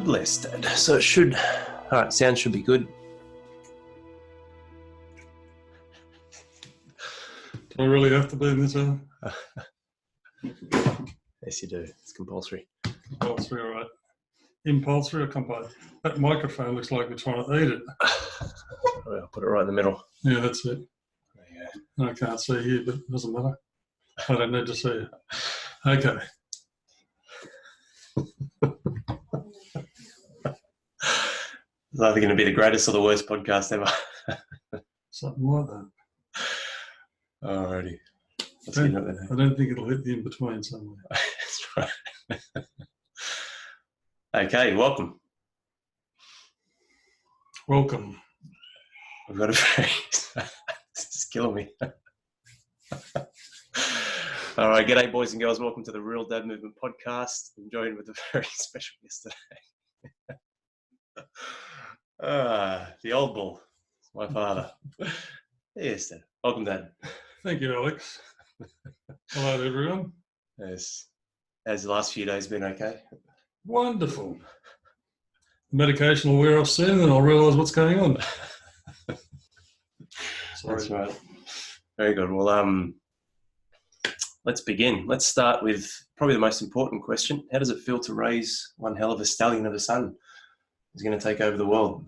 bless, Dad. So it should... Alright, sound should be good. Do I really have to be in this hour? Yes, you do. It's compulsory. Compulsory, all right. Impulsory or compulsory? That microphone looks like we're trying to eat it. I'll put it right in the middle. Yeah, that's it. There you go. I can't see you, but it doesn't matter. I don't need to see you. Okay. It's either going to be the greatest or the worst podcast ever. Something like that. Alrighty. I don't think it'll hit the in-between somewhere. That's right. Okay, welcome. Welcome. I've got a very... This is killing me. All right, g'day boys and girls. Welcome to the Real Dad Movement podcast. I'm joined with a very special guest today. The old bull, my father. Yes, Dad. Welcome, Dad. Thank you, Alex. Hello, everyone. Yes. How's the last few days been? Okay? Wonderful. The medication will wear off soon and I'll realise what's going on. Sorry. That's right. Very good. Well, let's begin. Let's start with probably the most important question. How does it feel to raise one hell of a stallion of a son who's going to take over the world?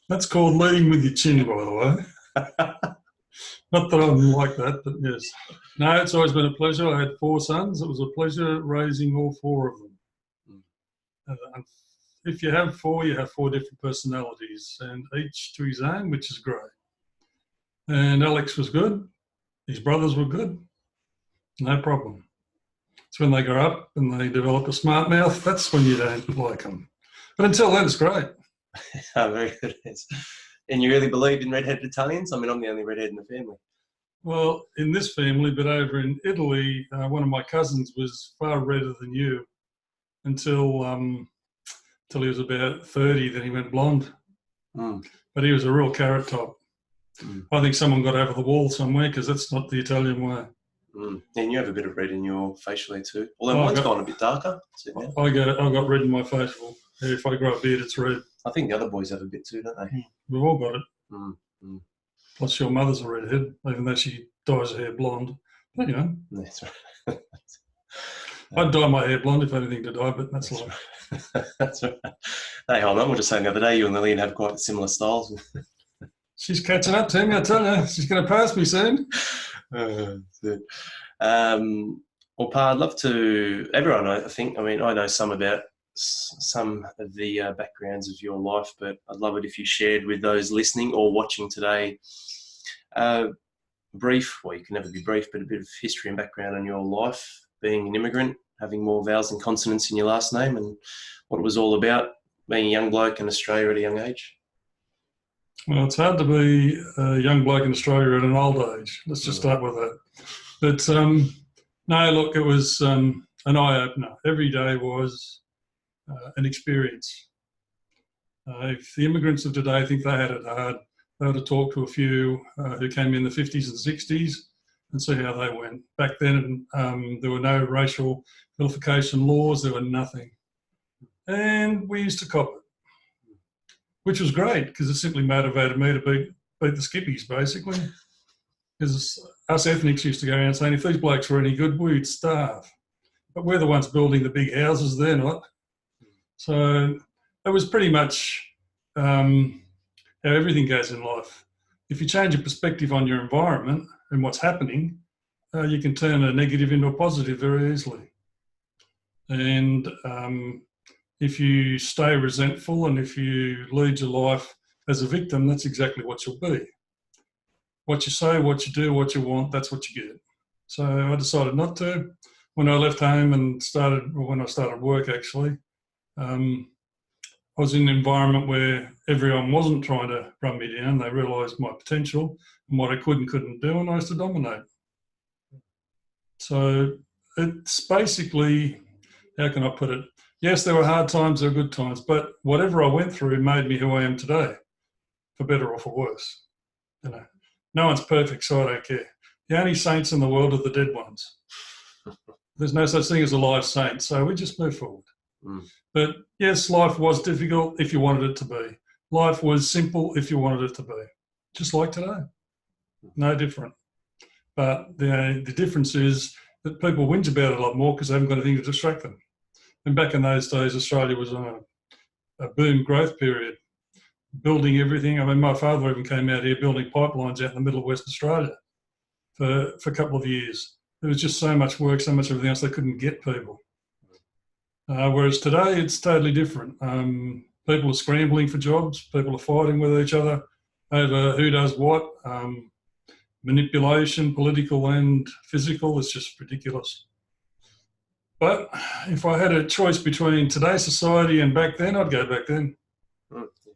That's called leading with your chin, by the way. Not that I'm like that, but yes. No, it's always been a pleasure. I had 4 sons. It was a pleasure raising all 4 of them. If you have 4, you have 4 different personalities, and each to his own, which is great. And Alex was good. His brothers were good. No problem. It's when they grow up and they develop a smart mouth, that's when you don't like them. But until then, it's great. Oh, very good. And you really believe in redheaded Italians? I mean, I'm the only redhead in the family. Well, in this family, but over in Italy, one of my cousins was far redder than you until he was about 30, then he went blonde. But he was a real carrot top. I think someone got over the wall somewhere because that's not the Italian way. And you have a bit of red in your facial hair too. Although mine's gone a bit darker. I got red in my facial. If I grow a beard, it's red. I think the other boys have a bit too, don't they? We've all got it. Plus your mother's a redhead, even though she dyes her hair blonde. But, you know. That's right. I'd dye my hair blonde if I had anything to dye, but that's life. Right. That's right. Hey, hold on. We were just saying the other day, you and Lillian have quite similar styles. She's catching up to me, I tell you. She's going to pass me soon. Well, Pa, I'd love to... Everyone, I think, I mean, I know some about some of the backgrounds of your life, but I'd love it if you shared with those listening or watching today brief, well, you can never be brief, but a bit of history and background on your life, being an immigrant, having more vowels and consonants in your last name, and what it was all about, being a young bloke in Australia at a young age. Well, it's hard to be a young bloke in Australia at an old age. Let's just start with that. But no, look, it was an eye-opener. Every day was an experience. If the immigrants of today think they had it hard, they ought to talk to a few who came in the 50s and 60s and see how they went. Back then, there were no racial vilification laws. There were nothing. And we used to cop it, which was great because it simply motivated me to beat the skippies, basically. Because us ethnics used to go around saying, if these blokes were any good, we'd starve. But we're the ones building the big houses, they're not. So it was pretty much how everything goes in life. If you change your perspective on your environment and what's happening, you can turn a negative into a positive very easily. And if you stay resentful and if you lead your life as a victim, that's exactly what you'll be. What you say, what you do, what you want, that's what you get. So I decided not to. When I left home and when I started work actually, I was in an environment where everyone wasn't trying to run me down. They realised my potential and what I could and couldn't do, and I used to dominate. So it's basically, how can I put it? Yes, there were hard times, there were good times, but whatever I went through made me who I am today, for better or for worse. You know, no one's perfect, so I don't care. The only saints in the world are the dead ones. There's no such thing as a live saint, so we just move forward. Mm. But yes, life was difficult if you wanted it to be. Life was simple if you wanted it to be. Just like today. No different. But the difference is that people whinge about it a lot more because they haven't got anything to distract them. And back in those days, Australia was on a boom growth period, building everything. I mean, my father even came out here building pipelines out in the middle of Western Australia for a couple of years. There was just so much work, so much everything else, they couldn't get people. Whereas today, it's totally different. People are scrambling for jobs. People are fighting with each other over who does what. Manipulation, political and physical, is just ridiculous. But if I had a choice between today's society and back then, I'd go back then.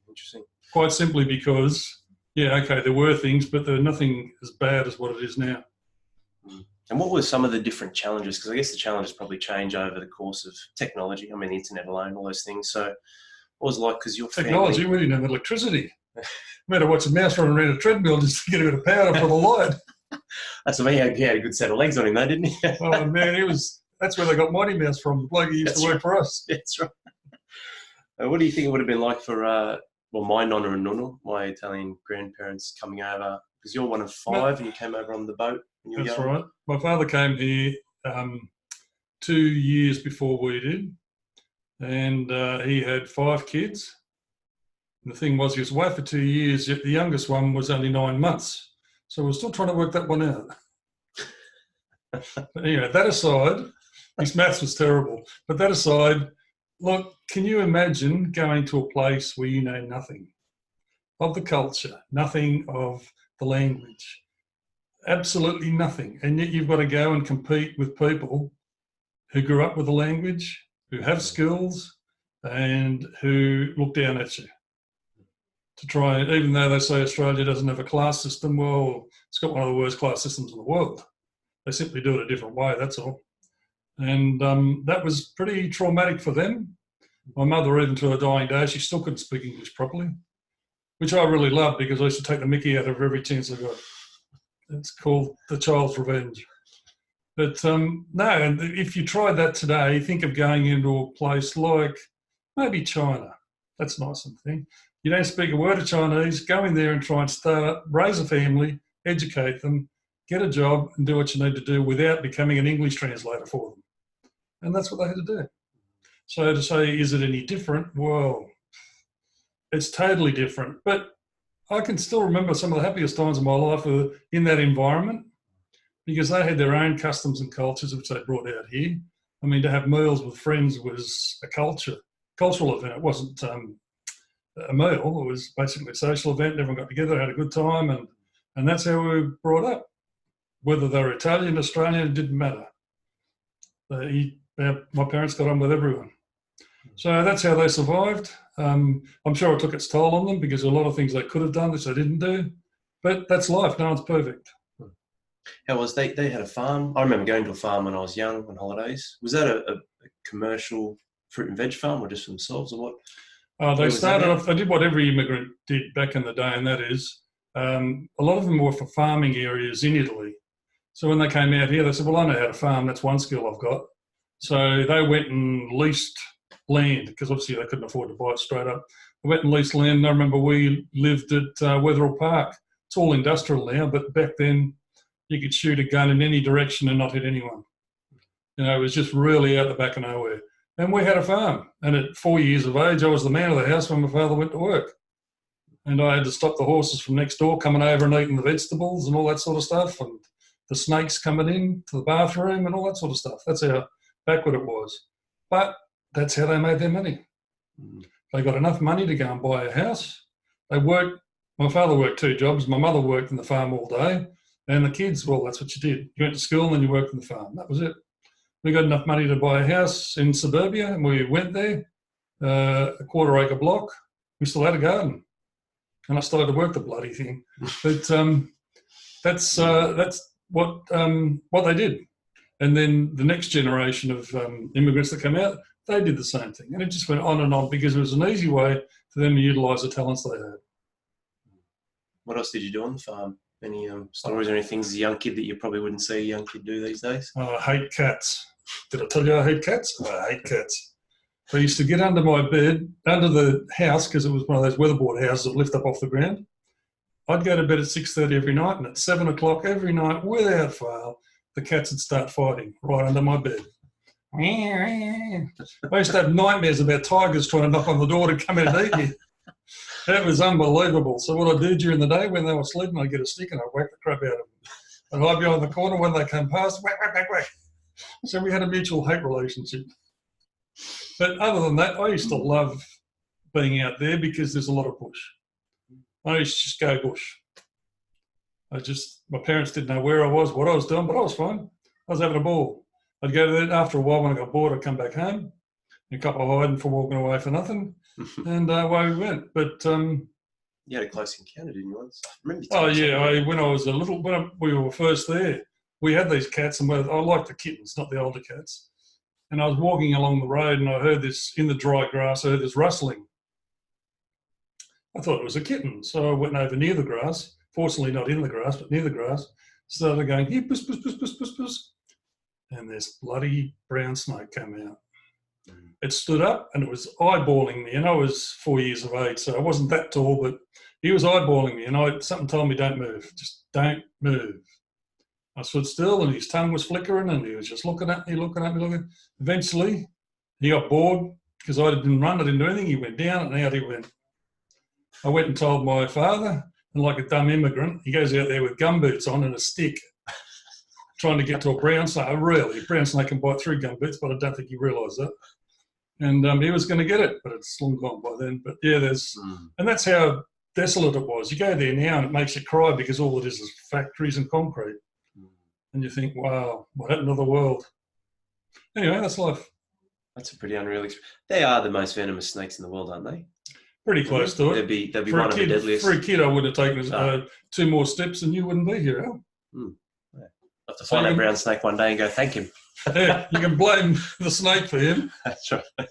Interesting. Quite simply because, there were things, but there were nothing as bad as what it is now. And what were some of the different challenges? Because I guess the challenges probably change over the course of technology. I mean, the internet alone, all those things. So what was it like? Because your technology, family... we didn't have electricity. We had to watch a mouse run around a treadmill just to get a bit of power for the light. That's amazing. He had a good set of legs on him, though, didn't he? Oh, man, that's where they got Mighty Mouse from. The bloke who used to work for us. That's right. What do you think it would have been like for, my nonna and nonna, my Italian grandparents coming over? Because you're one of five and you came over on the boat when you were That's young. right. My father came here 2 years before we did, and he had 5 kids. And the thing was, he was away for 2 years, yet the youngest one was only 9 months. So we're still trying to work that one out. But anyway, that aside, his maths was terrible. But that aside, look, can you imagine going to a place where you know nothing of the culture, nothing of the language, absolutely nothing, and yet you've got to go and compete with people who grew up with the language, who have skills, and who look down at you to try, even though they say Australia doesn't have a class system, well, it's got one of the worst class systems in the world. They simply do it a different way, that's all. And that was pretty traumatic for them. My mother, even to her dying day, she still couldn't speak English properly, which I really loved because I used to take the mickey out of her every chance I got. It's called the child's revenge. But no, and if you tried that today, think of going into a place like maybe China. That's nice and thing. You don't speak a word of Chinese, go in there and try and start up, raise a family, educate them, get a job and do what you need to do without becoming an English translator for them. And that's what they had to do. So to say, is it any different? Well, it's totally different. But I can still remember some of the happiest times of my life were in that environment because they had their own customs and cultures which they brought out here. I mean, to have meals with friends was a cultural event. It wasn't a meal. It was basically a social event. Everyone got together, had a good time, and that's how we were brought up. Whether they were Italian, Australian, it didn't matter. My parents got on with everyone. So that's how they survived. I'm sure it took its toll on them because a lot of things they could have done which they didn't do. But that's life. No one's perfect. How was they had a farm? I remember going to a farm when I was young on holidays. Was that a commercial fruit and veg farm or just for themselves or what? They started off, they did what every immigrant did back in the day, and that is a lot of them were for farming areas in Italy. So when they came out here, they said, well, I know how to farm. That's one skill I've got. So they went and leased land because obviously they couldn't afford to buy it straight up. They went and leased land. I remember we lived at Wetherill Park. It's all industrial now, but back then you could shoot a gun in any direction and not hit anyone. You know, it was just really out the back of nowhere. And we had a farm. And at 4 years of age, I was the man of the house when my father went to work. And I had to stop the horses from next door coming over and eating the vegetables and all that sort of stuff, and the snakes coming in to the bathroom and all that sort of stuff. That's how backward it was. But that's how they made their money. They got enough money to go and buy a house. They worked. My father worked 2 jobs. My mother worked in the farm all day. And the kids, well, that's what you did. You went to school and then you worked in the farm. That was it. We got enough money to buy a house in suburbia and we went there, a 1/4 acre block. We still had a garden. And I started to work the bloody thing. But that's what they did. And then the next generation of immigrants that come out, they did the same thing. And it just went on and on because it was an easy way for them to utilise the talents they had. What else did you do on the farm? Any stories or any things as a young kid that you probably wouldn't see a young kid do these days? I hate cats. Did I tell you I hate cats? I hate cats. I used to get under my bed, under the house, because it was one of those weatherboard houses that lift up off the ground. I'd go to bed at 6:30 every night, and at 7 o'clock every night, without fail, the cats would start fighting right under my bed. I used to have nightmares about tigers trying to knock on the door to come in and eat me. That was unbelievable. So what I'd do during the day when they were sleeping, I'd get a stick and I'd whack the crap out of them. I'd hide behind the corner when they came past, whack, whack, whack, whack. So we had a mutual hate relationship. But other than that, I used to love being out there because there's a lot of bush. I used to just go bush. My parents didn't know where I was, what I was doing, but I was fine. I was having a ball. I'd go to there. After a while, when I got bored, I'd come back home. A couple of hiding from walking away for nothing. And away we went. But you had a close encounter, didn't you once? When I was when we were first there, we had these cats, and I liked the kittens, not the older cats. And I was walking along the road, and I heard this in the dry grass. I heard this rustling. I thought it was a kitten, so I went over near the grass. Fortunately, not in the grass, but near the grass. Started going, here, puss, puss, puss, puss, puss, puss. And this bloody brown snake came out. It stood up and it was eyeballing me, and I was 4 years of age, so I wasn't that tall, but he was eyeballing me, and something told me, don't move, just don't move. I stood still, and his tongue was flickering, and he was just looking at me. Eventually, he got bored because I didn't run, I didn't do anything. He went down, and out he went. I went and told my father, and like a dumb immigrant, he goes out there with gumboots on and a stick, trying to get to a brown snake. Really, a brown snake can bite through gumboots, but I don't think he realised that. And he was going to get it, but it's long gone by then. But yeah, and that's how desolate it was. You go there now and it makes you cry because all it is factories and concrete. And you think, wow, what happened to the world? Anyway, that's life. That's a pretty unreal experience. They are the most venomous snakes in the world, aren't they? Pretty close to it. They'd be one of the deadliest. For a kid, I would have taken 2 more steps and you wouldn't be here, Al. Yeah. I'll have to find that brown snake one day and go, thank him. Yeah, you can blame the snake for him. That's right.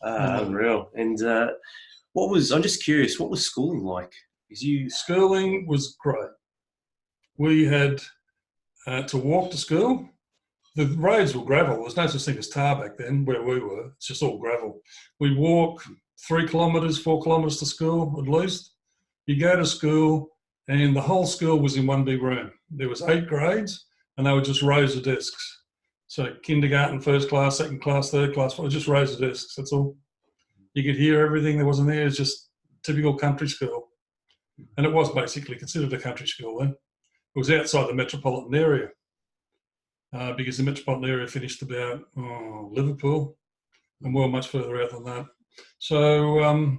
Unreal. And I'm just curious, what was schooling like? Schooling was great. We had to walk to school. The roads were gravel. There was no such thing as tar back then where we were. It's just all gravel. We'd walk 3 kilometres, 4 kilometres to school at least. You go to school and the whole school was in one big room. There was 8 grades and they were just rows of desks. So kindergarten, first class, second class, third class, just rows of desks, that's all. You could hear everything that wasn't there. It was just typical country school. And it was basically considered a country school then. It was outside the metropolitan area because the metropolitan area finished about Liverpool, and we were much further out than that. So,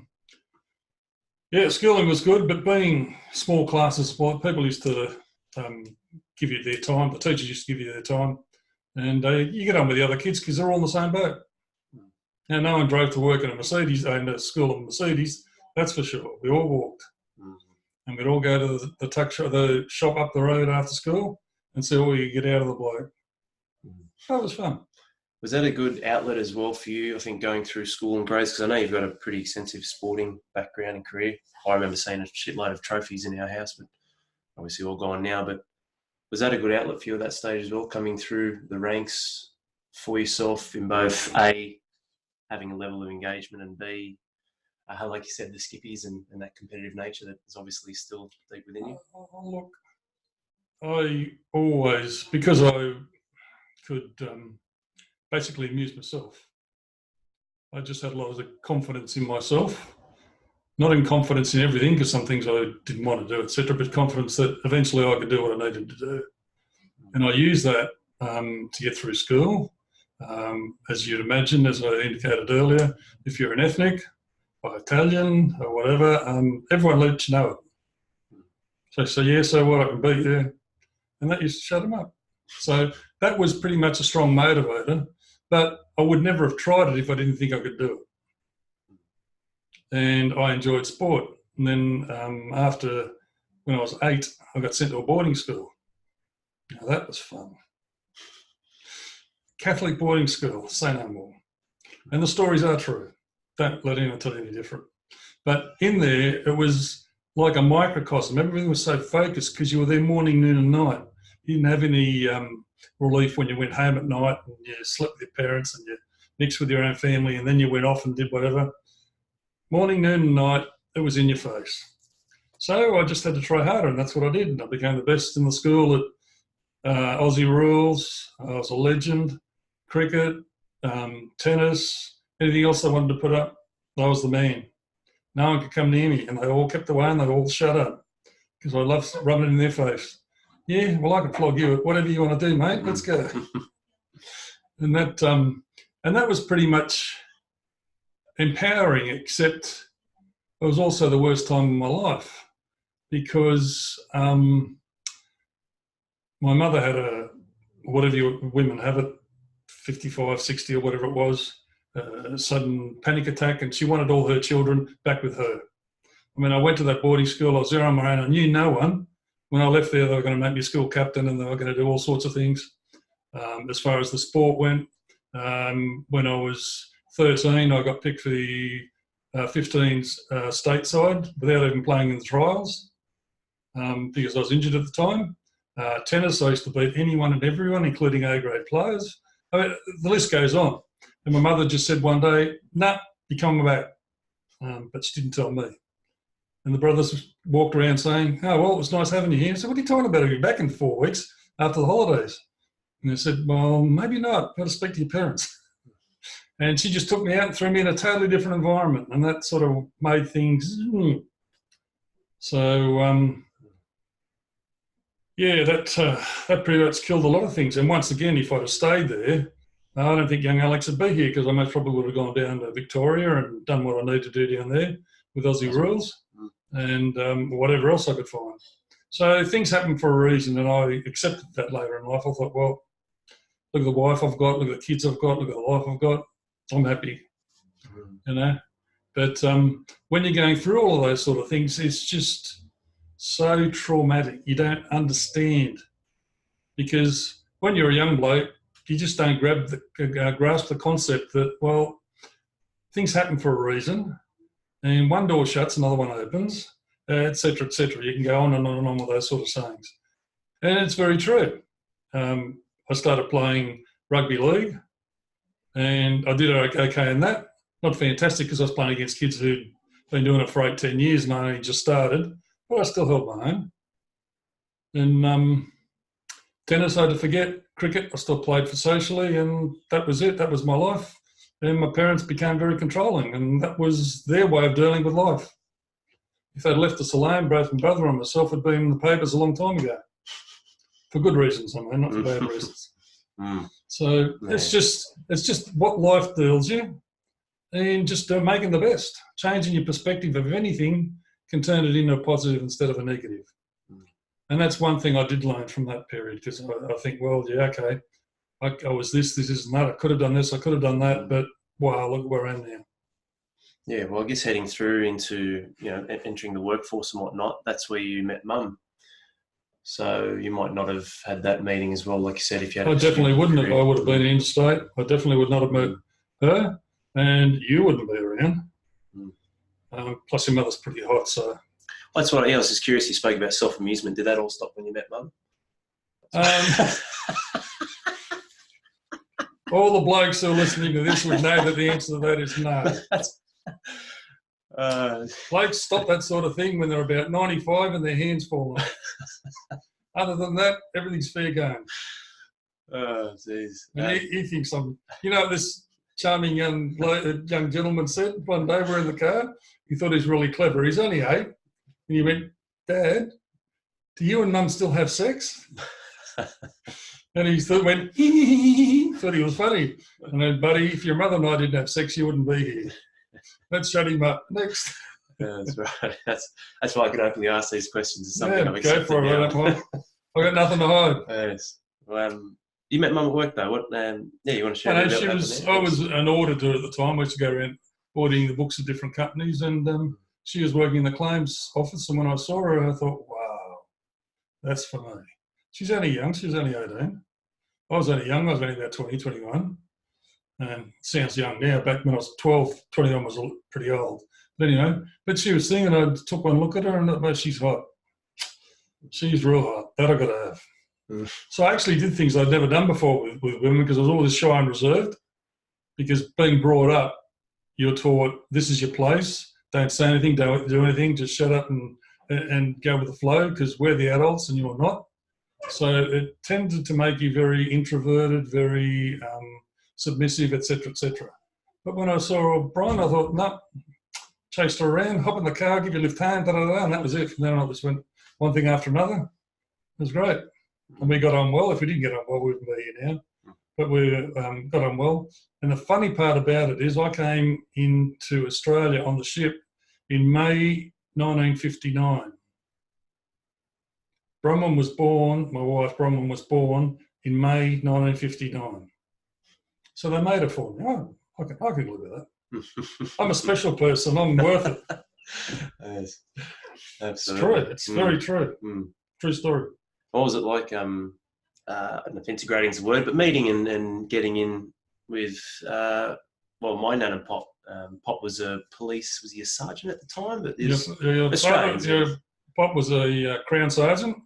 schooling was good, but being small classes, people used to give you their time. The teachers used to give you their time. And you get on with the other kids because they're all in the same boat. Now, no one drove to work in a Mercedes, in a school in a Mercedes, that's for sure. We all walked. And we'd all go to the shop up the road after school and see what we could get out of the bloke. That was fun. Was that a good outlet as well for you, I think, going through school and grades? Because I know you've got a pretty extensive sporting background and career. I remember seeing a shitload of trophies in our house, but obviously all gone now. But was that a good outlet for you at that stage as well, coming through the ranks for yourself in both A, having a level of engagement, and B, like you said, the skippies and that competitive nature that is obviously still deep within you? Look, I always, because I could basically amuse myself, I just had a lot of confidence in myself. Not in confidence in everything, because some things I didn't want to do, etc., but confidence that eventually I could do what I needed to do. And I used that to get through school. As you'd imagine, as I indicated earlier, if you're an ethnic or Italian or whatever, everyone lets you know it. So what, I can beat you. And that used to shut them up. So that was pretty much a strong motivator, but I would never have tried it if I didn't think I could do it. And I enjoyed sport. And then when I was 8, I got sent to a boarding school. Now that was fun. Catholic boarding school, say no more. And the stories are true. Don't let anyone tell you any different. But in there, it was like a microcosm. Everything was so focused because you were there morning, noon and night. You didn't have any relief when you went home at night and you slept with your parents and you mixed with your own family, and then you went off and did whatever. Morning, noon and night, it was in your face. So I just had to try harder, and that's what I did. And I became the best in the school at Aussie rules. I was a legend. Cricket, tennis, anything else I wanted to put up, I was the man. No one could come near me, and they all kept away and they all shut up because I loved rubbing it in their face. Yeah, well, I can flog you at whatever you want to do, mate. Let's go. And that was pretty much empowering, except it was also the worst time of my life because my mother had a, whatever you women have it, 55, 60 or whatever it was, a sudden panic attack, and she wanted all her children back with her. I mean, I went to that boarding school, I was there on my own, I knew no one. When I left there, they were going to make me school captain and they were going to do all sorts of things. As far as the sport went, when I was 13, I got picked for the 15s stateside without even playing in the trials because I was injured at the time. Tennis, I used to beat anyone and everyone, including A-grade players. I mean, the list goes on. And my mother just said one day, nah, you're coming back. But she didn't tell me. And the brothers walked around saying, oh, well, it was nice having you here. So what are you talking about? I'll be back in 4 weeks after the holidays. And they said, well, maybe not. Got to speak to your parents. And she just took me out and threw me in a totally different environment. And that sort of made things... So, yeah, that pretty much killed a lot of things. And once again, if I'd have stayed there, I don't think young Alex would be here because I most probably would have gone down to Victoria and done what I need to do down there with Aussie rules and whatever else I could find. So things happen for a reason, and I accepted that later in life. I thought, well, look at the wife I've got, look at the kids I've got, look at the life I've got. I'm happy, you know. But when you're going through all of those sort of things, it's just so traumatic. You don't understand because when you're a young bloke, you just don't grasp the concept that, well, things happen for a reason, and one door shuts, another one opens, et cetera, et cetera. You can go on and on and on with those sort of sayings. And it's very true. I started playing rugby league, and I did okay in that. Not fantastic because I was playing against kids who'd been doing it for 8, 10 years and I only just started, but I still held my own. And tennis, I had to forget. Cricket, I still played for socially, and that was it. That was my life. And my parents became very controlling, and that was their way of dealing with life. If they'd left us alone, both my brother and myself had been in the papers a long time ago. For good reasons, I mean, not for bad reasons. So it's just what life deals you, and just making the best. Changing your perspective of anything can turn it into a positive instead of a negative. And that's one thing I did learn from that period because I think, well, yeah, okay, I was this, and that. I could have done this, I could have done that, but wow, look where I am now. Yeah, well, I guess heading through into, entering the workforce and whatnot, that's where you met Mum. So you might not have had that meeting as well, like you said, if you had... I definitely wouldn't have. I would have been in interstate. I definitely would not have met her, and you wouldn't be around. Plus your mother's pretty hot, so... That's what I was just curious. You spoke about self-amusement. Did that all stop when you met Mum? All the blokes who are listening to this would know that the answer to that is no. Blokes stop that sort of thing when they're about 95 and their hands fall off. Other than that, everything's fair game. Oh, jeez. And he thinks this charming young gentleman said one day we're in the car. He thought he was really clever. He's only 8. And he went, Dad, do you and Mum still have sex? And he went, thought he was funny. And then, buddy, if your mother and I didn't have sex, you wouldn't be here. Let's shut him up. Next. Yeah, that's right. That's why I can openly ask these questions. It's something I've accepted. Go for it. I've got nothing to hide. Yes. Well, you met Mum at work though. What? You want to share? I was an auditor at the time. I used to go around auditing the books of different companies, and she was working in the claims office, and when I saw her, I thought, wow, that's for me. She's only young. She was only 18. I was only young. I was only about 20, 21. And sounds young now. Back when I was 12, 21 was pretty old. But anyway, she was singing, and I took one look at her, and I thought, she's hot. She's real hot. That I got to have. So I actually did things I'd never done before with women because I was always shy and reserved. because being brought up, you're taught this is your place. Don't say anything, don't do anything, just shut up and go with the flow because we're the adults and you're not. So it tended to make you very introverted, very submissive, etc., etc. But when I saw Brian, I thought, no, chased her around, hop in the car, give you a lift home, and that was it. From then on, it just went one thing after another. It was great. And we got on well. If we didn't get on well, we wouldn't be here now. But we got on well. And the funny part about it is I came into Australia on the ship in May 1959. Bronwyn was born, my wife Bronwyn was born in May 1959. So they made it for me. Oh, I can live with that. I'm a special person. I'm worth it. Yes, it's true. It's very true. True story. What was it like, I don't know if integrating is a word, but meeting and getting in with, my nan and Pop. Pop was was he a sergeant at the time? But Australian. Pop was a Crown Sergeant,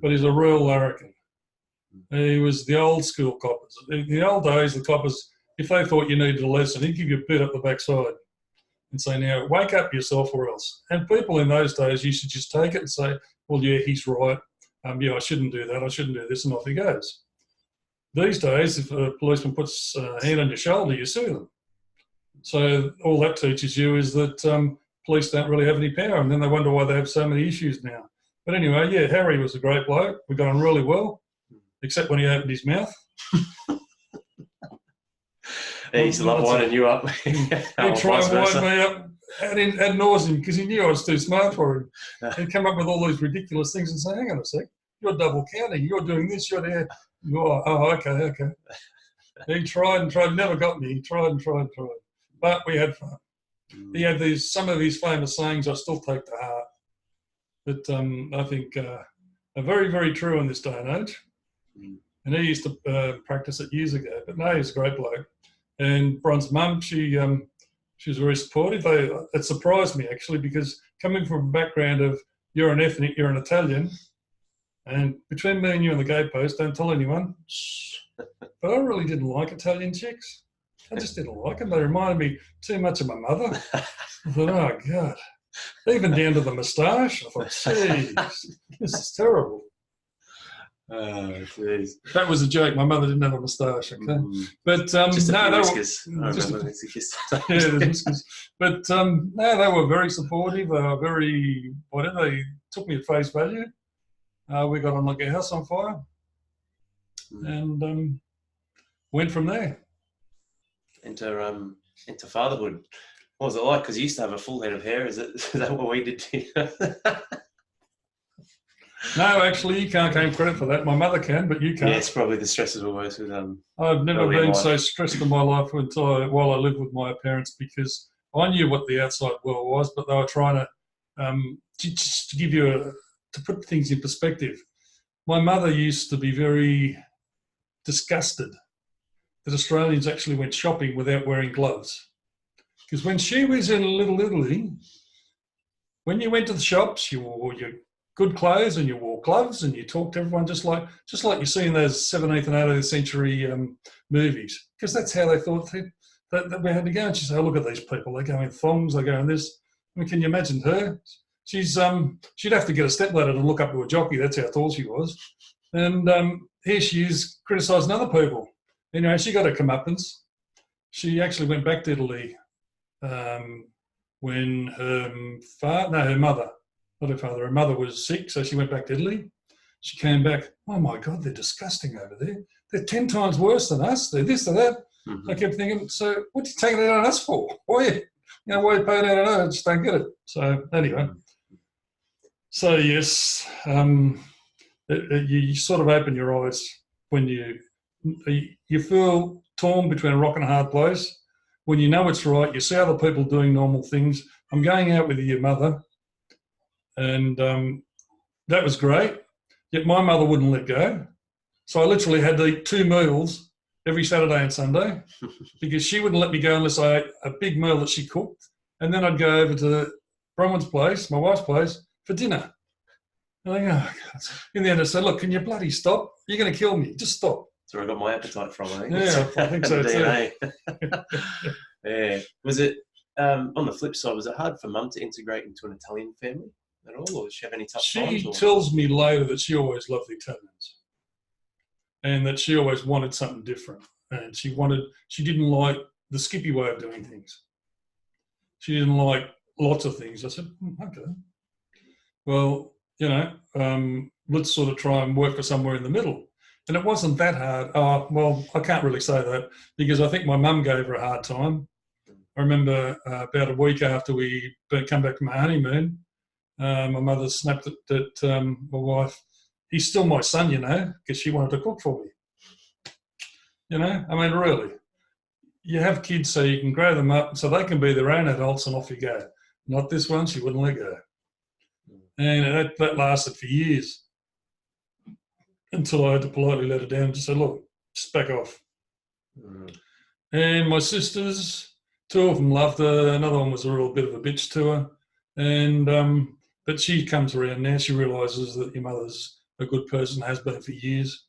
but he's a real larrikin. He was the old school coppers. In the old days, the coppers, if they thought you needed a lesson, he'd give you a bit up the backside and say, now, wake up yourself or else. And people in those days used to just take it and say, well, yeah, he's right. I shouldn't do that. I shouldn't do this, and off he goes. These days, if a policeman puts a hand on your shoulder, you sue them. So all that teaches you is that police don't really have any power, and then they wonder why they have so many issues now. But anyway, yeah, Harry was a great bloke. We got on really well, except when he opened his mouth. He used to love winding you up. He'd try and wind me up ad nauseum because he knew I was too smart for him. He'd come up with all these ridiculous things and say, hang on a sec, you're double counting, you're doing this, you're there. Oh, okay. He tried and tried, never got me. He tried and tried. But we had fun. He had some of these famous sayings I still take to heart that I think are very, very true in this day and age. And he used to practice it years ago. But no, he's a great bloke. And Bron's mum, she was very supportive. It surprised me, actually, because coming from a background of you're an ethnic, you're an Italian, and between me and you and the gatepost, don't tell anyone. But I really didn't like Italian chicks. I just didn't like them. They reminded me too much of my mother. I thought, oh, God. Even down to the moustache. I thought, geez, this is terrible. Oh, geez. That was a joke. My mother didn't have a moustache, okay? But just a few whiskers. The whiskers. But no, they were very supportive. They were very, they took me at face value. We got on like a house on fire and went from there. Into fatherhood. What was it like? Because you used to have a full head of hair. Is that what we did to you? No, actually, you can't claim credit for that. My mother can, but you can't. Yeah, it's probably the stresses were worse with I've never been so stressed in my life while I lived with my parents because I knew what the outside world was, but they were trying to give you to put things in perspective. My mother used to be very disgusted that Australians actually went shopping without wearing gloves. Because when she was in Little Italy, when you went to the shops, you wore your good clothes and you wore gloves and you talked to everyone just like you see in those 17th and 18th century movies. Because that's how they thought that we had to go. And she said, oh, look at these people. They go in thongs, they go in this. I mean, can you imagine her? She'd have to get a stepladder to look up to a jockey. That's how tall she was. And here she is criticising other people. Anyway, she got her comeuppance. She actually went back to Italy when her mother was sick, so she went back to Italy. She came back, oh my God, they're disgusting over there. They're 10 times worse than us. They're this or that. I kept thinking, so what are you taking it out on us for? Why are you paying out on us? I just don't get it. So anyway, so yes, you sort of open your eyes when you feel torn between a rock and a hard place. When you know it's right, you see other people doing normal things. I'm going out with your mother, and that was great. Yet my mother wouldn't let go. So I literally had to eat 2 meals every Saturday and Sunday because she wouldn't let me go unless I ate a big meal that she cooked. And then I'd go over to Bronwyn's place, my wife's place, for dinner. And I go, oh, God. In the end I said, look, can you bloody stop? You're going to kill me. Just stop. That's where I got my appetite from, I think. Yeah, I think so DNA. Yeah. Was it, on the flip side, was it hard for Mum to integrate into an Italian family at all, or did she have any tough times? She tells me later that she always loved the Italians and that she always wanted something different. And she didn't like the Skippy way of doing things. She didn't like lots of things. I said, okay. Well, let's sort of try and work for somewhere in the middle. And it wasn't that hard. Well, I can't really say that because I think my mum gave her a hard time. I remember about a week after we come back from our honeymoon, my mother snapped at my wife, he's still my son, because she wanted to cook for me. I mean, really. You have kids so you can grow them up so they can be their own adults and off you go. Not this one, she wouldn't let go. And that lasted for years until I had to politely let her down and just say, look, just back off. And my sisters, 2 of them loved her. Another one was a real bit of a bitch to her. And but she comes around now. She realises that your mother's a good person, has been for years.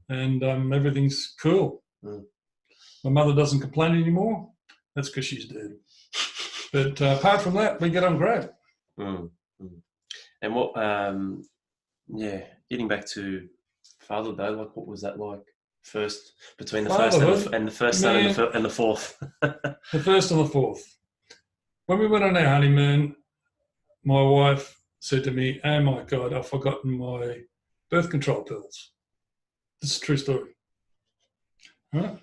And everything's cool. My mother doesn't complain anymore. That's because she's dead. But apart from that, we get on great. And what, getting back to fatherhood though, like what was that like? Between the first and the first son and the fourth. The first and the fourth. When we went on our honeymoon, my wife said to me, oh my God, I've forgotten my birth control pills. This is a true story. Right?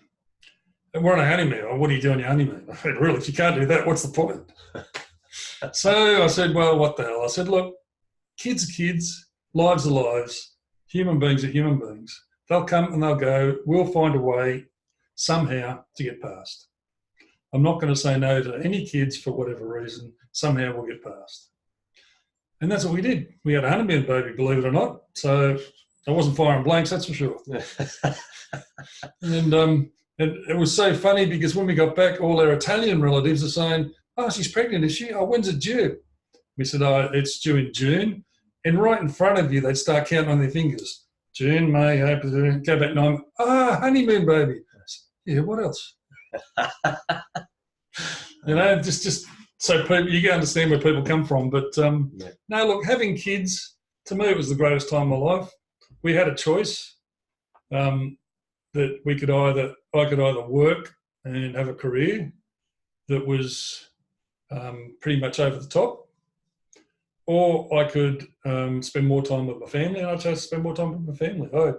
And we're on a honeymoon. Oh, what do you do on your honeymoon? I said, really, if you can't do that, what's the point? So I said, well, what the hell? I said, look, kids are kids, lives are lives, human beings are human beings. They'll come and they'll go. We'll find a way somehow to get past. I'm not going to say no to any kids for whatever reason. Somehow we'll get past. And that's what we did. We had a honeymoon baby, believe it or not. So I wasn't firing blanks, that's for sure. And it was so funny because when we got back, all our Italian relatives are saying, oh, she's pregnant, is she? Oh, when's it due? We said, oh, it's due in June. And right in front of you, they'd start counting on their fingers. June, May, April, go back 9. Honeymoon baby. Yeah, what else? Just so people, you can understand where people come from. But no, look, having kids, to me, it was the greatest time of my life. We had a choice that I could either work and have a career that was pretty much over the top, or I could spend more time with my family, and I chose to spend more time with my family. I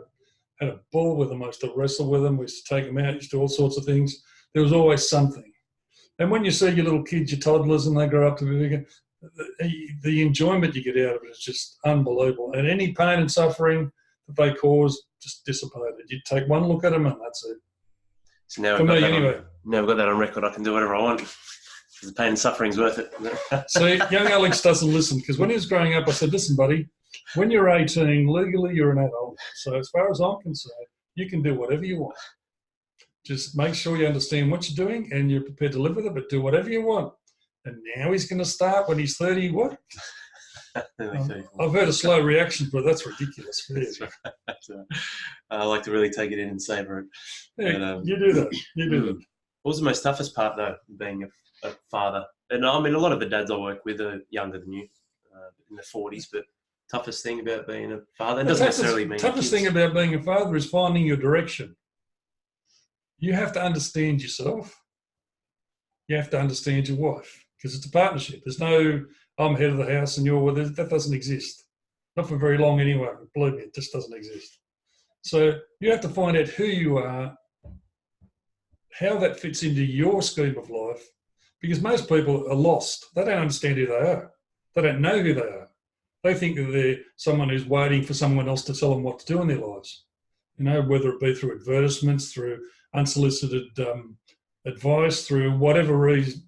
had a ball with them. I used to wrestle with them. We used to take them out, used to do all sorts of things. There was always something. And when you see your little kids, your toddlers, and they grow up to be bigger, the enjoyment you get out of it is just unbelievable. And any pain and suffering that they cause just dissipated. You take one look at them and that's it. So now we've got that on record. I can do whatever I want. The pain and suffering's worth it. See, young Alex doesn't listen because when he was growing up, I said, listen, buddy, when you're 18, legally you're an adult. So as far as I'm concerned, you can do whatever you want. Just make sure you understand what you're doing and you're prepared to live with it, but do whatever you want. And now he's going to start when he's 30, what? I've heard a slow reaction, but that's ridiculous. I like to really take it in and savour it. Yeah, you do that. You do that. What was the most toughest part, though, being a father? And I mean, a lot of the dads I work with are younger than you, in their 40s, but toughest thing about being a father? It doesn't necessarily mean toughest thing about being a father is finding your direction. You have to understand yourself. You have to understand your wife because it's a partnership. There's no, I'm head of the house and you're with it. That doesn't exist. Not for very long anyway. Believe me, it just doesn't exist. So you have to find out who you are, how that fits into your scheme of life, because most people are lost. They don't understand who they are. They don't know who they are. They think that they're someone who's waiting for someone else to tell them what to do in their lives. Whether it be through advertisements, through unsolicited advice, through whatever reason,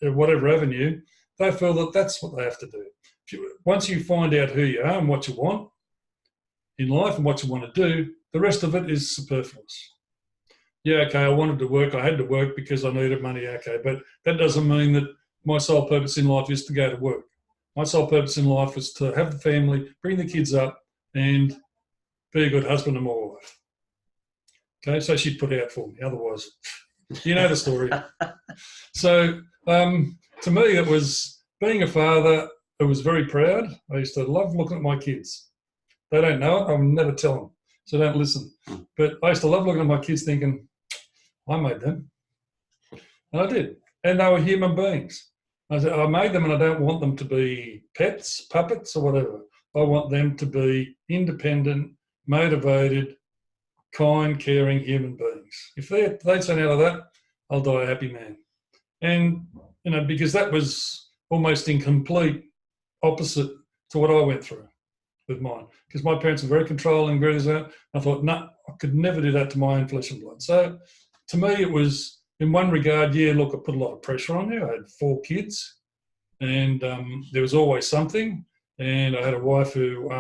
whatever avenue, they feel that that's what they have to do. Once you find out who you are and what you want in life and what you want to do, the rest of it is superfluous. Yeah, okay, I wanted to work. I had to work because I needed money. Okay, but that doesn't mean that my sole purpose in life is to go to work. My sole purpose in life is to have the family, bring the kids up, and be a good husband and my wife. Okay, so she'd put out for me. Otherwise, you know the story. So to me, it was being a father. I was very proud. I used to love looking at my kids. They don't know it. I would never tell them, so don't listen. But I used to love looking at my kids thinking, I made them. And I did. And they were human beings. I said, I made them and I don't want them to be pets, puppets or whatever. I want them to be independent, motivated, kind, caring human beings. If they turn out of that, I'll die a happy man. And, because that was almost in complete opposite to what I went through with mine. Because my parents were very controlling, very that. I thought, no, I could never do that to my own flesh and blood. So to me, it was, in one regard, yeah, look, I put a lot of pressure on you. I had 4 kids and there was always something. And I had a wife who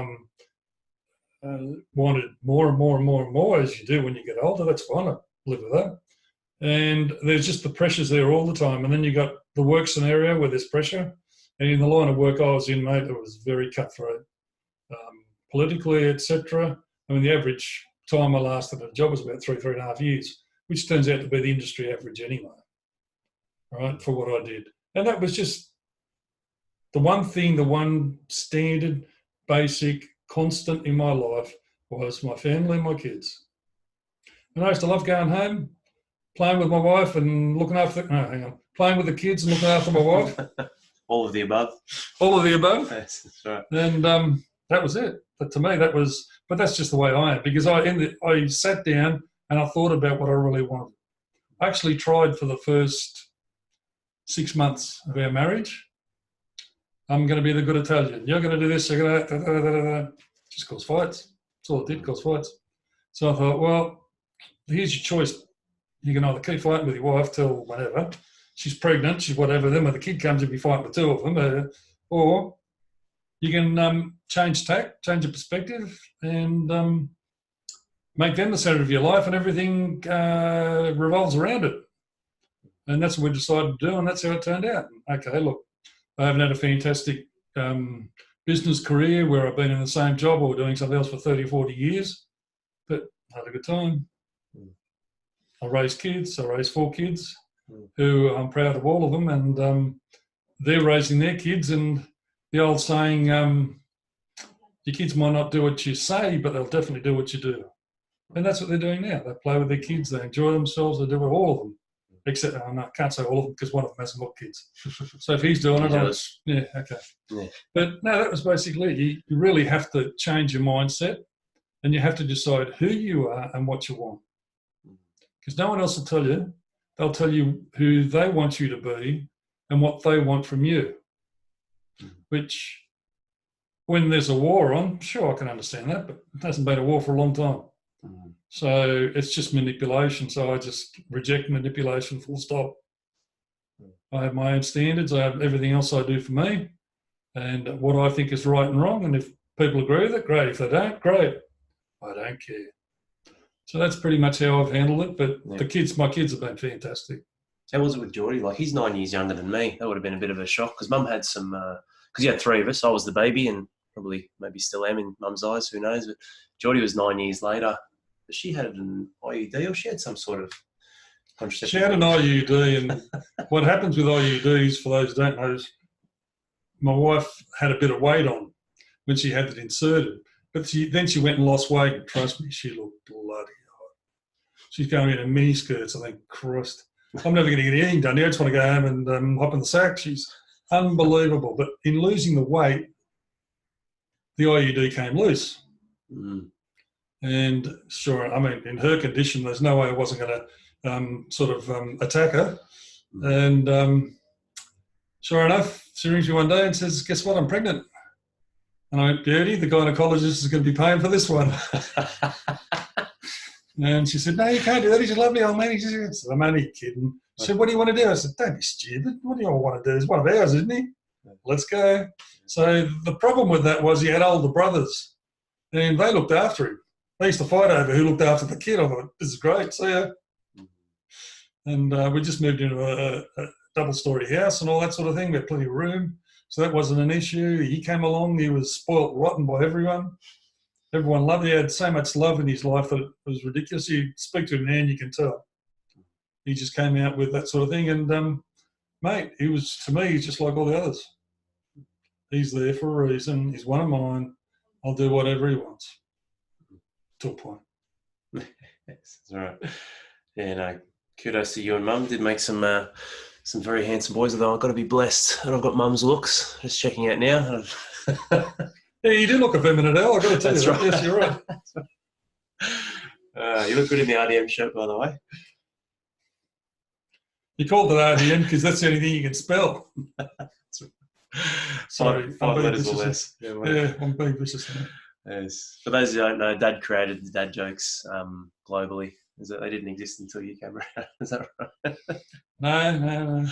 wanted more and more and more and more, as you do when you get older. That's fine, I live with that. And there's just the pressures there all the time. And then you got the work scenario where there's pressure. And in the line of work I was in, mate, it was very cutthroat. Politically, etc. I mean, the average time I lasted at a job was about 3.5 years, which turns out to be the industry average anyway, right, for what I did. And that was just the one thing, the one standard, basic, constant in my life was my family and my kids. And I used to love going home, playing with my wife and looking after, playing with the kids and looking after my wife. All of the above. All of the above. That's right. And that was it. But to me, but that's just the way I am, because I sat down and I thought about what I really wanted. I actually tried for the first 6 months of our marriage. I'm going to be the good Italian. You're going to do this. You're going to just cause fights. That's all it did, cause fights. So I thought, well, here's your choice. You can either keep fighting with your wife till whenever. She's pregnant, she's whatever. Then when the kid comes, you'll be fighting the 2 of them. Or you can change tack, change your perspective, and make them the centre of your life, and everything revolves around it. And that's what we decided to do, and that's how it turned out. Okay, look, I haven't had a fantastic business career where I've been in the same job or doing something else for 30 or 40 years, but I had a good time. I raised kids. I raised 4 kids who I'm proud of all of them, and they're raising their kids. And the old saying, your kids might not do what you say, but they'll definitely do what you do. And that's what they're doing now. They play with their kids. They enjoy themselves. They do it, all of them. Except, I can't say all of them because one of them hasn't got kids. So if he's doing it, okay. Yeah. But no, that was basically it. You really have to change your mindset, and you have to decide who you are and what you want. Because no one else will tell you. They'll tell you who they want you to be and what they want from you. Which, when there's a war on, sure, I can understand that, but it hasn't been a war for a long time. So it's just manipulation. So I just reject manipulation, full stop. I have my own standards. I have everything else I do for me and what I think is right and wrong. And if people agree with it, great. If they don't, great. I don't care. So that's pretty much how I've handled it. But my kids have been fantastic. How was it with Geordie? Like, he's 9 years younger than me. That would have been a bit of a shock because Mum had some, because you had 3 of us. I was the baby and probably maybe still am in Mum's eyes, who knows. But Geordie was 9 years later. But she had an IUD or she had some sort of contraceptive. She had an IUD, and what happens with IUDs, for those who don't know, is my wife had a bit of weight on when she had it inserted. But then she went and lost weight, and trust me, she looked bloody hot. She's going in mini skirts. I think, Christ, I'm never going to get anything done here. I just want to go home and hop in the sack. She's unbelievable. But in losing the weight, the IUD came loose. And sure, I mean, in her condition, there's no way I wasn't going to attack her. And sure enough, she rings me one day and says, guess what, I'm pregnant. And I went, Beauty, the gynecologist is going to be paying for this one. And she said, no, you can't do that. He's a lovely old man. He said, I'm only kidding. She said, what do you want to do? I said, don't be stupid. What do you all want to do? He's one of ours, isn't he? Let's go. So the problem with that was he had older brothers and they looked after him. They used to fight over who looked after the kid. I thought, this is great. See ya. And we just moved into a double-storey house and all that sort of thing. We had plenty of room. So that wasn't an issue. He came along. He was spoilt rotten by everyone. Everyone loved him. He had so much love in his life that it was ridiculous. You speak to him now and you can tell. He just came out with that sort of thing. And, mate, to me, he's just like all the others. He's there for a reason. He's one of mine. I'll do whatever he wants. To a point. That's right. Yeah, no, kudos to you and Mum. Did make some very handsome boys, although I've got to be blessed and I've got Mum's looks. Just checking out now. Yeah, you do look effeminate, Al. I've got to tell you that. Right. Yes, you're right. You look good in the RDM shirt, by the way. You called it RDM because that's the only thing you can spell. Sorry, five letters or less. Yeah, I'm being vicious. Yes. For those who don't know, Dad created the dad jokes globally. They didn't exist until you came around. Is that right? No.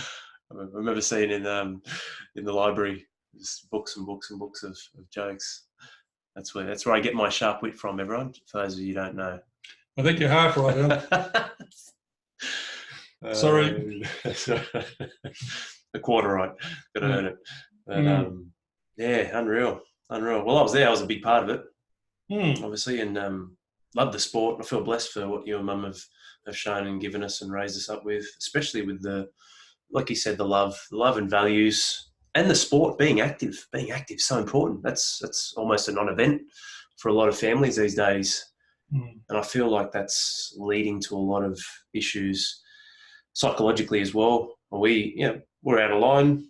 I remember seeing in the library just books and books and books of jokes. That's where I get my sharp wit from, everyone. For those of you who don't know. I think you're half right, Al. Sorry. A quarter right. Got to earn it. But, yeah, unreal. Well, I was there. I was a big part of it, obviously, and love the sport. I feel blessed for what you and Mum have shown and given us and raised us up with, especially with like you said, the love and values, and the sport. Being active is so important. That's almost a non-event for a lot of families these days, and I feel like that's leading to a lot of issues psychologically as well. We're out of line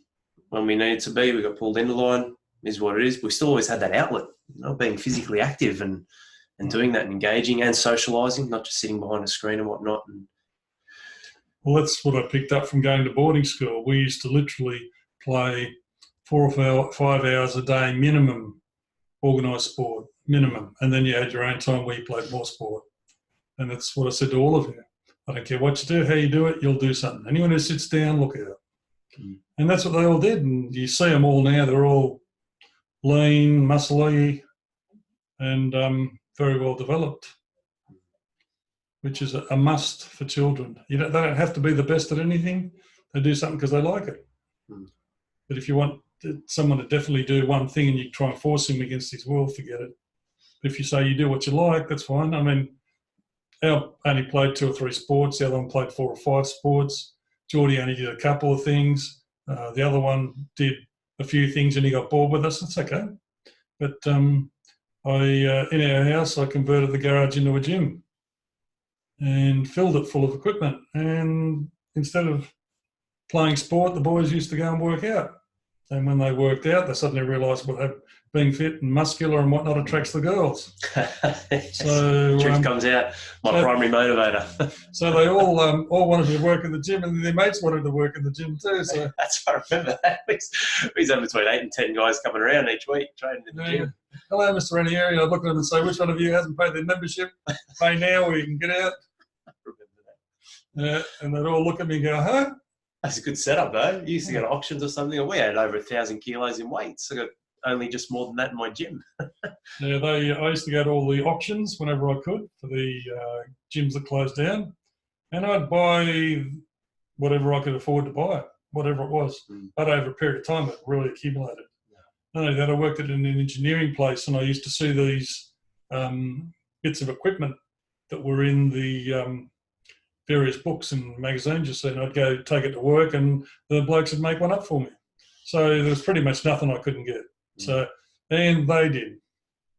when we needed to be. We got pulled into line. Is what it is. We still always had that outlet, being physically active and doing that and engaging and socialising, not just sitting behind a screen and whatnot. Well, that's what I picked up from going to boarding school. We used to literally play 4 or 5 hours a day minimum, organised sport, minimum. And then you had your own time where you played more sport. And that's what I said to all of you. I don't care what you do, how you do it, you'll do something. Anyone who sits down, look out. And that's what they all did. And you see them all now, they're all lean, muscly, and very well developed, which is a must for children. They don't have to be the best at anything. They do something because they like it. But if you want someone to definitely do one thing and you try and force him against his will, forget it. But if you say you do what you like, that's fine. I mean, Al only played 2 or 3 sports. The other one played 4 or 5 sports. Geordie only did a couple of things. The other one did a few things and he got bored with us. That's okay. But in our house, I converted the garage into a gym and filled it full of equipment. And instead of playing sport, the boys used to go and work out. And when they worked out, they suddenly realised being fit and muscular and whatnot attracts the girls. So truth comes out. My primary motivator. So they all wanted to work in the gym, and their mates wanted to work in the gym too. So that's what I remember. We had between 8 and 10 guys coming around each week training in the gym. Hello, Mr. Ranieri. I'd look at them and say, which one of you hasn't paid their membership? Pay now or you can get out. I remember that. And they'd all look at me and go, huh? That's a good setup, though. You used to go to auctions or something. We had over 1,000 kilos in weights. I got only just more than that in my gym. Yeah, I used to go to all the auctions whenever I could for the gyms that closed down, and I'd buy whatever I could afford to buy, whatever it was. But over a period of time, it really accumulated. Not only that, I worked at an engineering place, and I used to see these bits of equipment that were in the various books and magazines you see, and I'd go take it to work and the blokes would make one up for me. So there was pretty much nothing I couldn't get. So, and they did.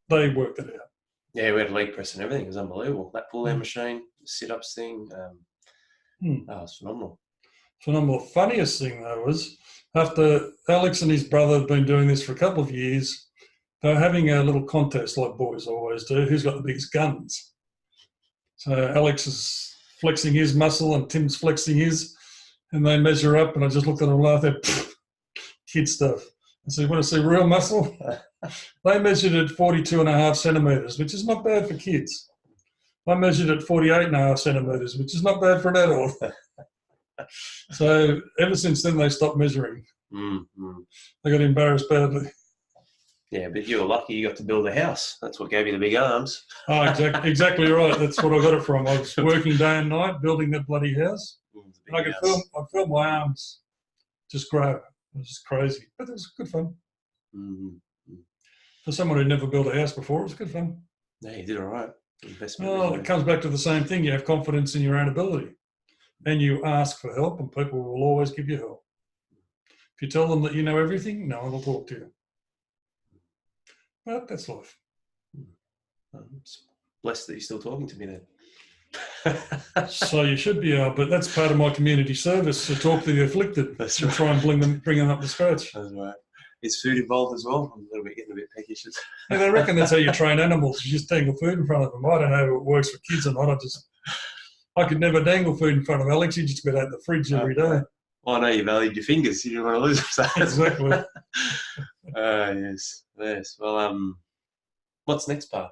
They worked it out. Yeah, we had leg press and everything. It was unbelievable. That pull-down machine, sit-ups thing, it was phenomenal. Phenomenal. Funniest thing, though, was after Alex and his brother had been doing this for a couple of years, they were having a little contest like boys always do, who's got the biggest guns. So Alex is flexing his muscle and Tim's flexing his, and they measure up, and I just looked at them and laughed. Kid stuff. I said, want to see real muscle? They measured at 42.5 centimetres, which is not bad for kids. I measured at 48.5 centimetres, which is not bad for an adult. So ever since then, they stopped measuring. They got embarrassed badly. Yeah, but you were lucky you got to build a house. That's what gave you the big arms. Oh, exactly right. That's what I got it from. I was working day and night building that bloody house. And I could feel my arms just grow. It was just crazy. But it was good fun. For someone who'd never built a house before, it was good fun. No, you did all right. Investment. Well, it comes back to the same thing. You have confidence in your own ability and you ask for help, and people will always give you help. If you tell them that you know everything, no one will talk to you. But that's life. I'm blessed that you're still talking to me then. So you should be able, but that's part of my community service, to talk to the afflicted. That's and right. try and bring them up to scratch. That's right. Is food involved as well? I'm getting a bit peckish. Yeah, they reckon that's how you train animals. You just dangle food in front of them. I don't know if it works for kids or not. I could never dangle food in front of Alex. You just got out the fridge every day. Well, I know you valued your fingers. You didn't want to lose them. So. Exactly. Yes. Well, what's next, Pa?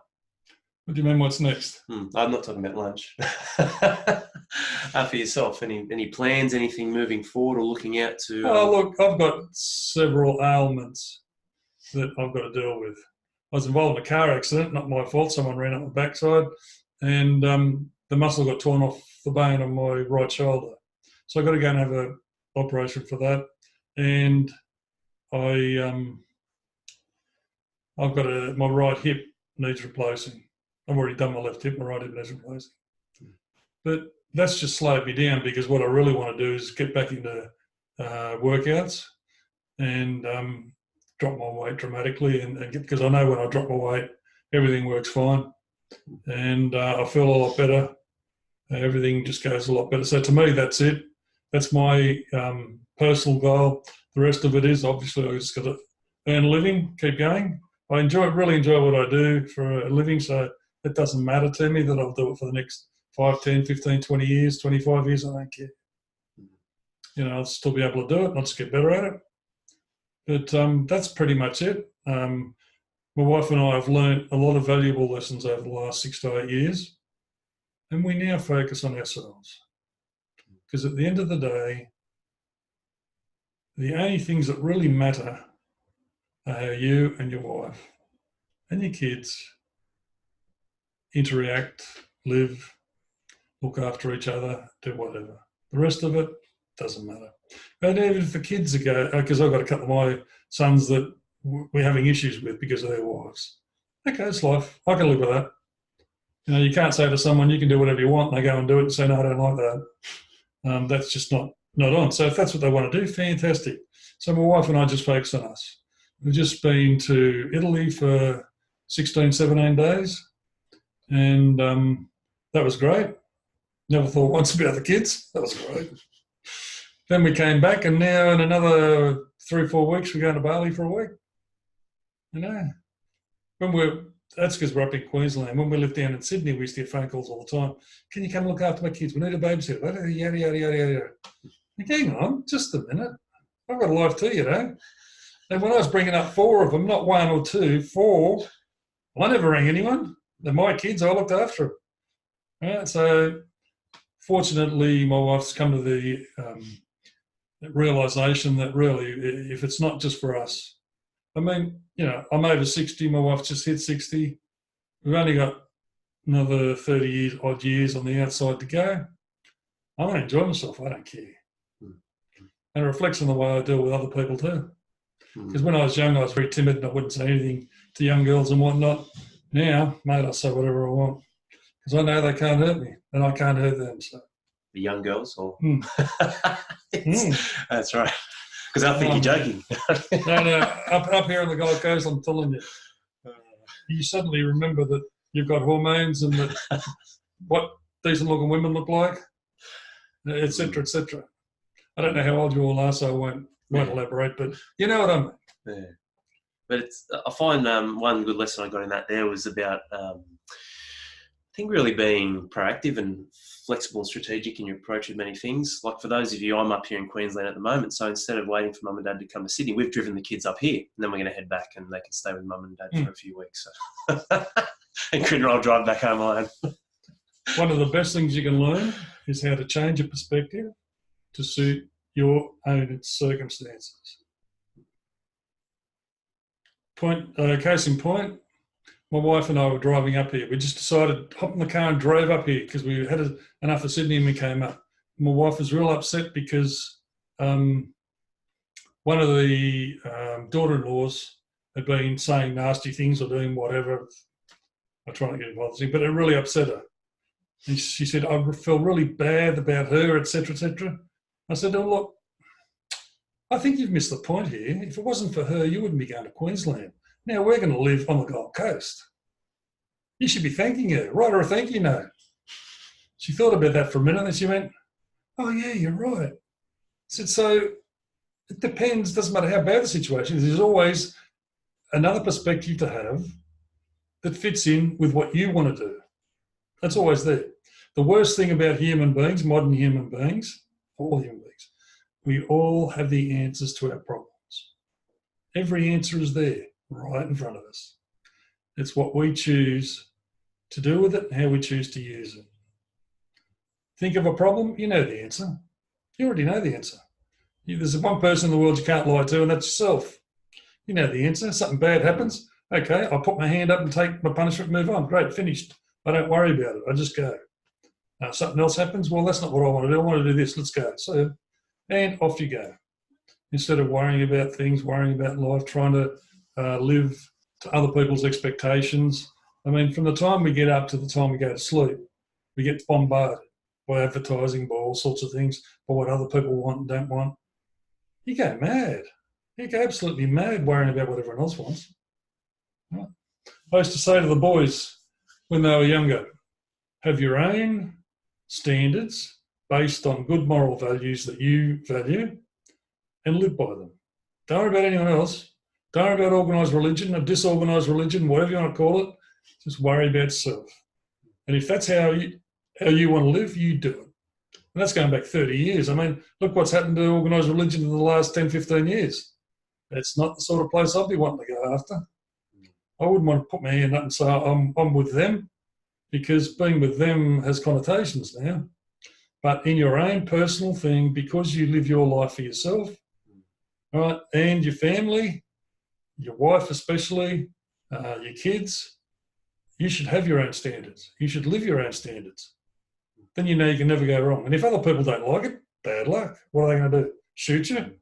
What do you mean, what's next? I'm not talking about lunch. For yourself, any plans, anything moving forward or looking out to? Oh, look, I've got several ailments that I've got to deal with. I was involved in a car accident, not my fault. Someone ran up my backside, and the muscle got torn off the bone on my right shoulder. So I've got to go and have an operation for that. And I've got my right hip needs replacing. I've already done my left hip, my right hip needs replacing. But that's just slowed me down, because what I really want to do is get back into workouts and drop my weight dramatically, and because I know when I drop my weight, everything works fine, and I feel a lot better. Everything just goes a lot better. So to me, that's it. That's my personal goal. The rest of it is, obviously, I just got to earn a living, keep going. I really enjoy what I do for a living, so it doesn't matter to me that I'll do it for the next 5, 10, 15, 20 years, 25 years. I don't care. I'll still be able to do it, and I'll just get better at it. But that's pretty much it. My wife and I have learned a lot of valuable lessons over the last 6 to 8 years, and we now focus on ourselves. Because at the end of the day, the only things that really matter are how you and your wife and your kids interact, live, look after each other, do whatever. The rest of it doesn't matter. But even if the kids go, because I've got a couple of my sons that we're having issues with because of their wives. Okay, it's life. I can live with that. You can't say to someone, you can do whatever you want, and they go and do it and say, no, I don't like that. That's just not on. So if that's what they want to do, fantastic. So my wife and I just focus on us. We've just been to Italy for 16, 17 days, and that was great. Never thought once about the kids. That was great. Then we came back, and now in another 3 or 4 weeks, we're going to Bali for a week. That's because we're up in Queensland. When we lived down in Sydney, we used to get phone calls all the time. Can you come look after my kids? We need a babysitter. Yada, yada, yada, yada. Hang on, just a minute. I've got a life too, And when I was bringing up 4 of them, not 1 or 2, 4, I never rang anyone. They're my kids. I looked after them. Right? So fortunately, my wife's come to the realisation that really, if it's not just for us, I'm over 60, my wife just hit 60. We've only got another 30 odd years on the outside to go. I'm going to enjoy myself. I don't care. And it reflects on the way I deal with other people too. Because when I was young, I was very timid and I wouldn't say anything to young girls and whatnot. Now, mate, I say whatever I want. Because I know they can't hurt me and I can't hurt them. So. The young girls? Or That's right. Because I think you're joking. No. Up here on the Gold Coast, I'm telling you, you suddenly remember that you've got hormones and that what decent-looking women look like, et cetera, et cetera. I don't know how old you all are, so I won't elaborate, but you know what I mean. Yeah. But I find one good lesson I got in that there was about, I think, really being proactive and flexible and strategic in your approach with many things. Like for those of you, I'm up here in Queensland at the moment, so instead of waiting for mum and dad to come to Sydney, we've driven the kids up here, and then we're going to head back and they can stay with mum and dad for a few weeks. So. And Critter, I'll drive back home alone. One of the best things you can learn is how to change your perspective to suit your own circumstances. Case in point, my wife and I were driving up here. We just decided to hop in the car and drove up here because we had enough of Sydney and we came up. My wife was real upset because one of the daughter-in-laws had been saying nasty things or doing whatever. I try not to get involved, but it really upset her. And she said, I feel really bad about her, etc., etc. I said, oh, look, I think you've missed the point here. If it wasn't for her, you wouldn't be going to Queensland. Now we're going to live on the Gold Coast. You should be thanking her. Write her a thank you note. She thought about that for a minute and she went, oh, yeah, you're right. I said, so it depends. Doesn't matter how bad the situation is. There's always another perspective to have that fits in with what you want to do. That's always there. The worst thing about human beings, modern human beings, all human beings, we all have the answers to our problems. Every answer is there, right in front of us. It's what we choose to do with it and how we choose to use it. Think of a problem, you know the answer. You already know the answer. There's one person in the world you can't lie to, and that's yourself. You know the answer. Something bad happens. Okay, I'll put my hand up and take my punishment, move on. Great, finished. I don't worry about it. I just go. Something else happens. Well, that's not what I want to do. I want to do this. Let's go. So, and off you go. Instead of worrying about things, worrying about life, trying to live to other people's expectations. I mean, from the time we get up to the time we go to sleep, we get bombarded by advertising, by all sorts of things, by what other people want and don't want. You go mad. You go absolutely mad worrying about what everyone else wants. Right? I used to say to the boys when they were younger, have your own standards based on good moral values that you value and live by them. Don't worry about anyone else. Don't worry about organised religion or disorganised religion, whatever you want to call it. Just worry about yourself. And if that's how you want to live, you do it. And that's going back 30 years. I mean, look what's happened to organised religion in the last 10, 15 years. It's not the sort of place I'd be wanting to go after. I wouldn't want to put my hand up and say I'm with them, because being with them has connotations now. But in your own personal thing, because you live your life for yourself, right, and your family, your wife especially, your kids, you should have your own standards. You should live your own standards. Then you know you can never go wrong. And if other people don't like it, bad luck. What are they going to do? Shoot you?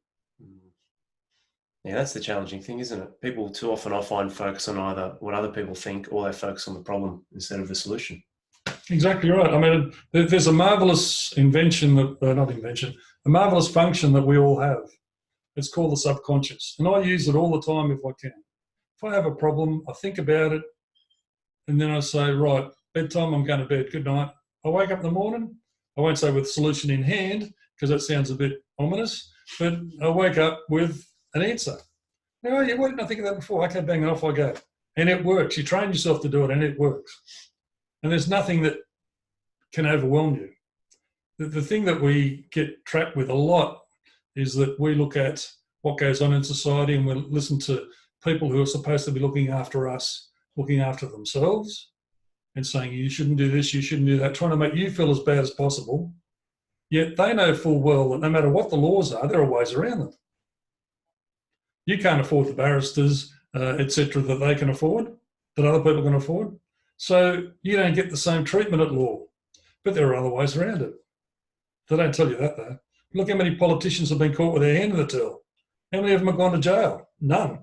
Yeah, that's the challenging thing, isn't it? People too often, I find, focus on either what other people think or they focus on the problem instead of the solution. Exactly right. I mean, there's a marvellous invention, a marvellous function that we all have. It's called the subconscious. And I use it all the time if I can. If I have a problem, I think about it, and then I say, right, bedtime, I'm going to bed, good night. I wake up in the morning, I won't say with solution in hand, because that sounds a bit ominous, but I wake up with an answer. Now, why didn't I think of that before? Okay, bang, off I go. And it works. You train yourself to do it, and it works. And there's nothing that can overwhelm you. The thing that we get trapped with a lot is that we look at what goes on in society and we listen to people who are supposed to be looking after us, looking after themselves, and saying, you shouldn't do this, you shouldn't do that, trying to make you feel as bad as possible. Yet they know full well that no matter what the laws are, there are ways around them. You can't afford the barristers, etc., that they can afford, that other people can afford. So you don't get the same treatment at law. But there are other ways around it. They don't tell you that, though. Look how many politicians have been caught with their hand in the till. How many of them have gone to jail? None.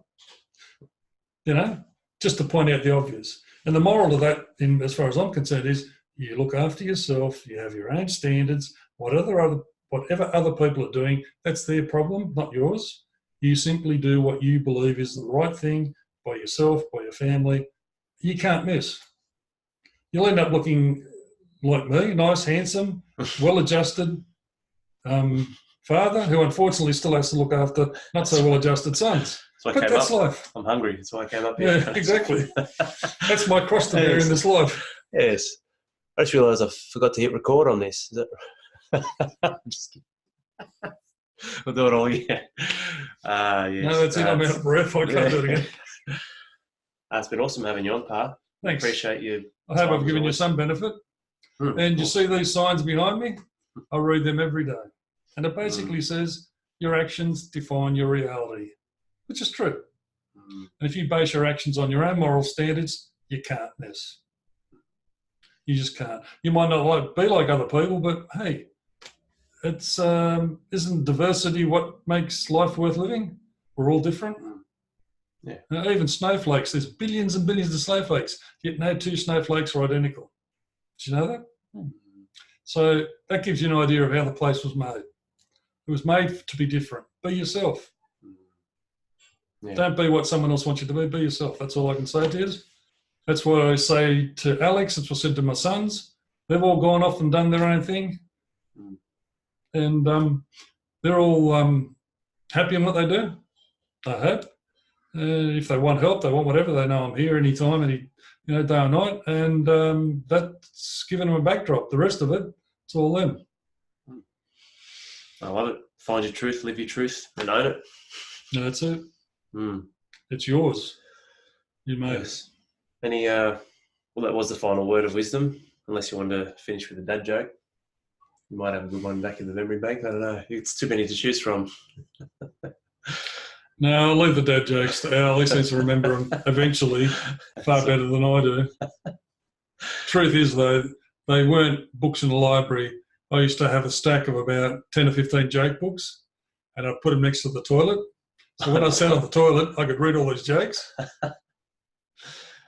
You know, just to point out the obvious. And the moral of that, as far as I'm concerned, is you look after yourself, you have your own standards, whatever other people are doing, that's their problem, not yours. You simply do what you believe is the right thing by yourself, by your family. You can't miss. You'll end up looking like me, nice, handsome, well-adjusted father who unfortunately still has to look after not so well-adjusted sons. But that's life. I'm hungry. That's why I came up here. Yeah, exactly. That's my cross to bear in this life. Yes. I just realised I forgot to hit record on this. Is that I'm just kidding. We'll do it all again. Yes. No, that's it. I'm out of breath. I can't do it again. It's been awesome having you on, Pa. Thanks. Appreciate you. I hope I've given you some benefit. And you see these signs behind me? I read them every day. And it basically says your actions define your reality, which is true. And if you base your actions on your own moral standards, you can't miss. You just can't. You might not be like other people, but hey, it's isn't diversity what makes life worth living? We're all different. Yeah. Even snowflakes, there's billions and billions of snowflakes, yet no two snowflakes are identical. Did you know that? So that gives you an idea of how the place was made. It was made to be different. Be yourself. Yeah. Don't be what someone else wants you to be. Be yourself. That's all I can say to you. That's what I say to Alex. That's what I said to my sons. They've all gone off and done their own thing. And they're all happy in what they do, I hope. If they want help, they want whatever, they know I'm here anytime, day or night. And that's given them a backdrop. The rest of it, it's all them. I love it. Find your truth, live your truth, and own it. That's it. It's yours. You made it. Any, well, that was the final word of wisdom, unless you want to finish with a dad joke. You might have a good one back in the memory bank. I don't know. It's too many to choose from. No, I'll leave the dad jokes to Al. He seems to remember them eventually far better than I do. Truth is, though, they weren't books in the library. I used to have a stack of about 10 or 15 joke books, and I'd put them next to the toilet. So when I sat on the toilet, I could read all these jokes.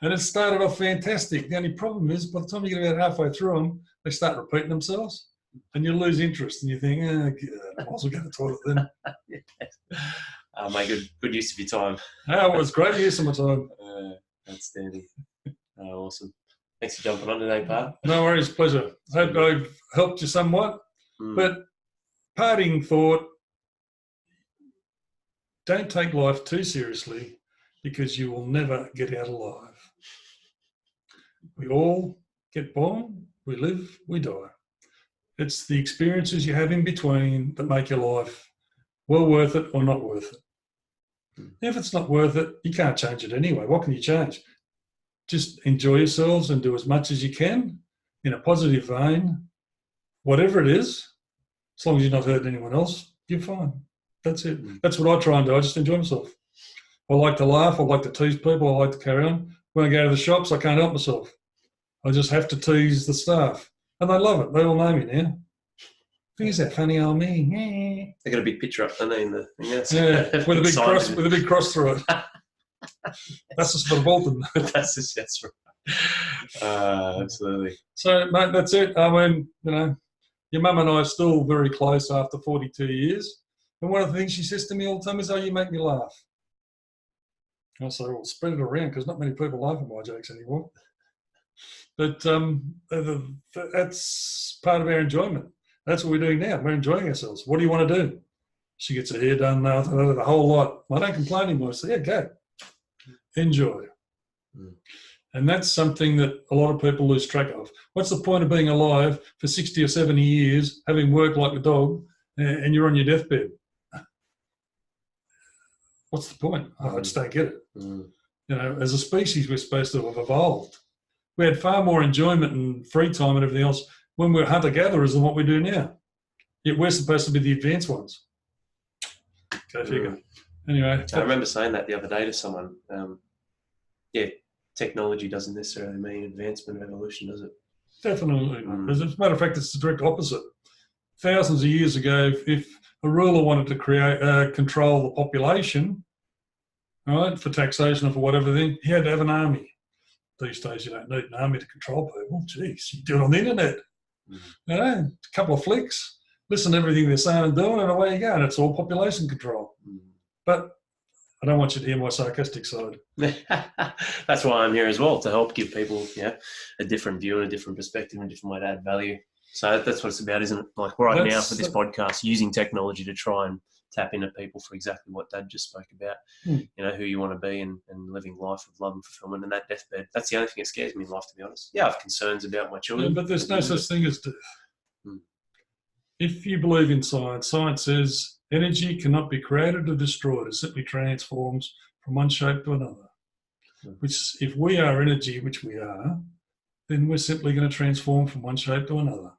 And it started off fantastic. The only problem is, by the time you get about halfway through them, they start repeating themselves, and you lose interest, and you think, I might as well go to the toilet then. Make good use of your time. It was great use of my time. Outstanding. Awesome. Thanks for jumping on today, Pat. No worries, pleasure. I hope I've helped you somewhat. But parting thought, don't take life too seriously, because you will never get out alive. We all get born, we live, we die. It's the experiences you have in between that make your life well worth it or not worth it. If it's not worth it, you can't change it anyway. What can you change? Just enjoy yourselves and do as much as you can in a positive vein. Whatever it is, as long as you're not hurting anyone else, you're fine. That's it. That's what I try and do. I just enjoy myself. I like to laugh. I like to tease people. I like to carry on. When I go to the shops, I can't help myself. I just have to tease the staff. And they love it. They all know me now. Who's that funny old me? They got a big picture up, don't they? In the thing? Yeah, with a big cross through it. That's just for Bolton. That's right. Absolutely. So, mate, that's it. I mean, your mum and I are still very close after 42 years. And one of the things she says to me all the time is, you make me laugh. I say, well, spread it around, because not many people laugh at my jokes anymore. But that's part of our enjoyment. That's what we're doing now. We're enjoying ourselves. What do you want to do? She gets her hair done, the whole lot. I don't complain anymore. I say, go. Enjoy. And that's something that a lot of people lose track of. What's the point of being alive for 60 or 70 years, having worked like a dog, and you're on your deathbed? What's the point? I just don't get it. As a species, we're supposed to have evolved. We had far more enjoyment and free time and everything else when we were hunter-gatherers than what we do now. Yet we're supposed to be the advanced ones. Go figure. Anyway. I remember saying that the other day to someone. Technology doesn't necessarily mean advancement or evolution, does it? Definitely not. As a matter of fact, it's the direct opposite. Thousands of years ago, if a ruler wanted to control the population, right, for taxation or for whatever thing, he had to have an army. These days, you don't need an army to control people. Geez, you do it on the internet. A couple of flicks, listen to everything they're saying and doing, and away you go. And it's all population control. But I don't want you to hear my sarcastic side. That's why I'm here as well, to help give people a different view and a different perspective and a different way to add value. So that's what it's about, isn't it? Like now for this podcast, using technology to try and tap into people for exactly what Dad just spoke about, who you want to be and living life of love and fulfillment and that deathbed. That's the only thing that scares me in life, to be honest. Yeah, I have concerns about my children. But there's no such thing as death. If you believe in science, science says energy cannot be created or destroyed. It simply transforms from one shape to another. Which, if we are energy, which we are, then we're simply going to transform from one shape to another.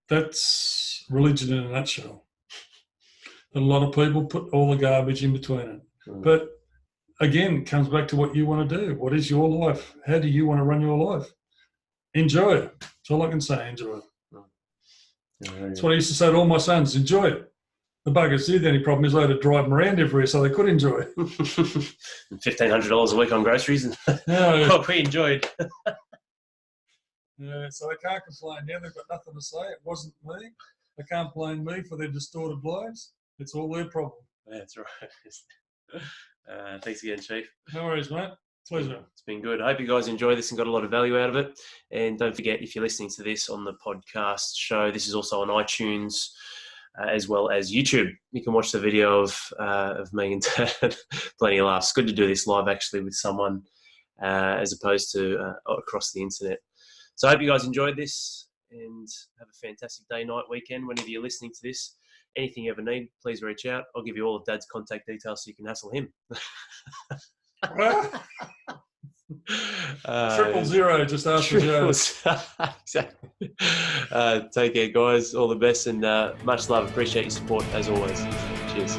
That's religion in a nutshell. A lot of people put all the garbage in between it. But again, it comes back to what you want to do. What is your life? How do you want to run your life? Enjoy it. That's all I can say, enjoy it. That's what I used to say to all my sons, enjoy it. The buggers did. The only problem is they had to drive them around everywhere so they could enjoy it. $1,500 a week on groceries, and No. we enjoyed. Yeah, so they can't complain now. They've got nothing to say. It wasn't me. They can't blame me for their distorted lives. It's all their problem. That's right. Thanks again, Chief. No worries, mate. Pleasure. It's been good. I hope you guys enjoy this and got a lot of value out of it. And don't forget, if you're listening to this on the podcast show, this is also on iTunes as well as YouTube. You can watch the video of me and Dad. Plenty of laughs. Good to do this live actually with someone as opposed to across the internet. So I hope you guys enjoyed this and have a fantastic day, night, weekend, whenever you're listening to this. Anything you ever need, please reach out. I'll give you all of Dad's contact details so you can hassle him. 000, just ask for Joe. Exactly. Take care, guys. All the best and much love. Appreciate your support as always. Cheers.